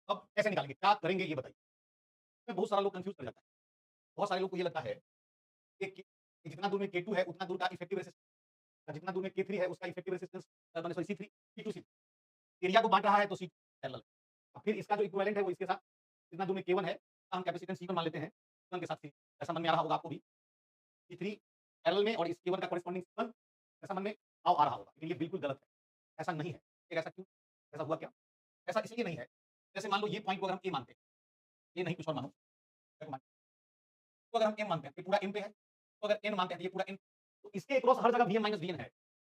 अब कैसे निकालेंगे, क्या करेंगे ये बताइए? इसमें बहुत सारा लोग कन्फ्यूज़ कर जाता है। बहुत सारे लोग को ये लगता है कि जितना दूर में K2 है उतना दूर का इफेक्टिव रेजिस्टेंस, जितना दूर में K3 है उसका इफेक्टिव रेजिस्टेंस माने सॉरी C3, C2 एरिया को बाँट रहा है तो C पैरेलल। अब फिर इसका जो इक्विवेलेंट है वो इसके साथ जितना दूर में K1 है, हम कैपेसिटेंस C1 मान लेते हैं, C1 के साथ C ऐसा मन में आ रहा होगा आपको भी। C3 पैरेलल में और इस K1 का कॉरेस्पॉन्डिंग C1 ऐसा मन में आ रहा होगा। लेकिन ये बिल्कुल गलत है। ऐसा नहीं है। फिर ऐसा क्यों? ऐसा हुआ क्या? ऐसा इसलिए नहीं है, जैसे मान लो ये पॉइंट को अगर हम A मानते हैं, ये नहीं कुछ और मानो, देखो मान तो अगर हम M मानते हैं, ये पूरा M पे है, तो अगर N मानते हैं तो ये पूरा N तो इसके अक्रॉस हर जगह Vm माइनस Vn है।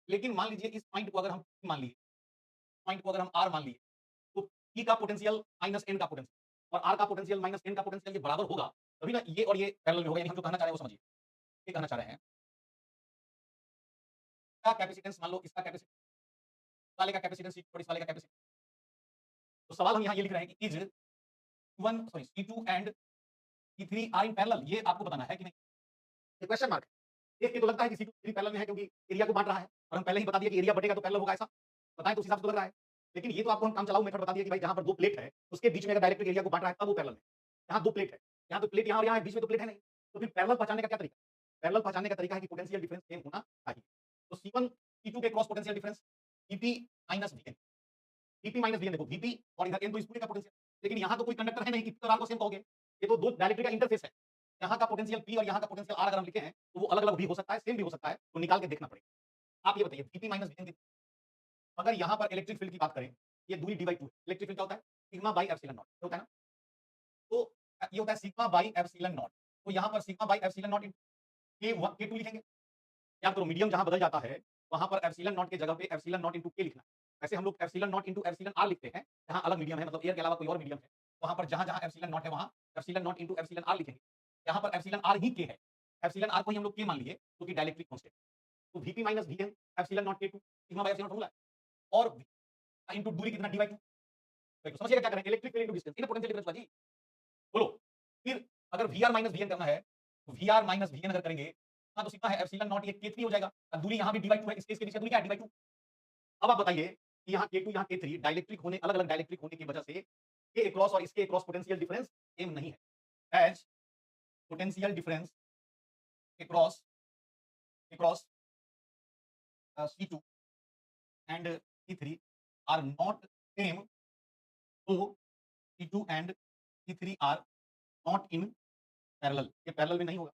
लेकिन मान लीजिए इस पॉइंट को अगर हम P मान लिए, पॉइंट को अगर हम R मान लिए, तो P का पोटेंशियल माइनस N का पोटेंशियल और R का पोटेंशियल माइनस N का पोटेंशियल ये बराबर होगा, तभी ना ये और ये पैरेलल में होगा। यानी हम जो कहना चाह रहे हैं वो समझिए। ये कहना चाह रहे हैं, इसका कैपेसिटेंस मान लो इसका कैपेसिटेंस वाले का कैपेसिटेंस और इस वाले का कैपेसिटेंस। तो सवाल हम यहाँ ये लिख रहे हैं कि is C1 sorry C2 and C3 are in parallel, ये आपको बताना है कि नहीं? ये क्वेश्चन मार्क है। देख के तो लगता है कि C2 C3 पैरेलल में है क्योंकि एरिया को बाँट रहा है और हम पहले ही बता दिए कि एरिया बटेगा तो पैरेलल होगा ऐसा। बताएँ तो उस हिसाब से तो लग रहा है। लेकिन ये तो आपको हम काम चलाऊ मेथड बता दिए कि भाई जहाँ पर 2 प्लेट है, उसके बीच में अगर डायरेक्ट एरिया को बाँट रहा है तब वो पैरेलल है। यहाँ 2 प्लेट है, यहाँ तो प्लेट यहाँ और यहाँ है, बीच में तो प्लेट है नहीं। तो फिर पैरेलल पहचानने का क्या तरीका है? पैरेलल पहचानने का तरीका है कि पोटेंशियल डिफरेंस सेम होना चाहिए। तो C1 C2 के cross potential difference Vp minus Vn। Vp minus Vn देखो Vp और इधर N तो इस पूरे का पोटेंशियल। लेकिन यहाँ तो कोई कंडक्टर है नहीं कि P और R को सेम कहोगे। ये तो 2 डायइलेक्ट्रिक का इंटरफेस है। यहाँ का पोटेंशियल P और यहाँ का पोटेंशियल R अगर हम लिखे हैं, तो वो अलग-अलग भी हो सकता है, सेम भी हो सकता है, तो निकाल के देखना पड़ेगा। आप ये बताइए Vp माइनस Vn अगर यहाँ पर इलेक्ट्रिक फील्ड की बात करें, ये दूरी d/2 है। इलेक्ट्रिक फील्ड क्या होता है? सिग्मा बाय एप्सिलॉन नॉट होता है ना? तो ये होता है सिग्मा बाय एप्सिलॉन नॉट। तो यहाँ पर sigma by epsilon not K1 K2 लिखेंगे। याद करो मीडियम जहाँ बदल जाता है, वहाँ पर एप्सिलॉन नॉट की जगह पे एप्सिलॉन नॉट इंटू K लिखना है। वैसे हम लोग epsilon not into epsilon R लिखते हैं, जहाँ अलग मीडियम है मतलब एयर के अलावा कोई और मीडियम है। वहाँ पर जहाँ-जहाँ एप्सिलॉन नॉट है वहाँ epsilon not into epsilon R लिखेंगे। यहाँ पर एप्सिलॉन R ही K है। एप्सिलॉन R को ही हम लोग K मान लिए, जो कि डाइलेक्ट्रिक कांस्टेंट। तो Vp minus Vn epsilon not K2 sigma by epsilon formula है और इंटू दूरी कितना d/2। देखो समझिएगा क्या करें electric field into distance in potential difference बाजी बोलो। फिर अगर Vr माइनस Vn करना है तो Vr माइनस Vn अगर करेंगे हाँ तो सिग्मा है एप्सिलॉन नॉट ये K3 हो जाएगा और दूरी यहाँ भी d/2 है इस केस के बीच का दूरी क्या है d/2। अब आप बताइए कि यहाँ K2 यहाँ K3 डाइलेक्ट्रिक होने अलग-अलग डाइलेक्ट्रिक होने की वजह से के अक्रॉस और इसके अक्रॉस पोटेंशियल डिफरेंस सेम नहीं है। As potential difference across across C2 and C3 are not same तो C2 and C3 are not in parallel. ये पैरेलल में नहीं होगा।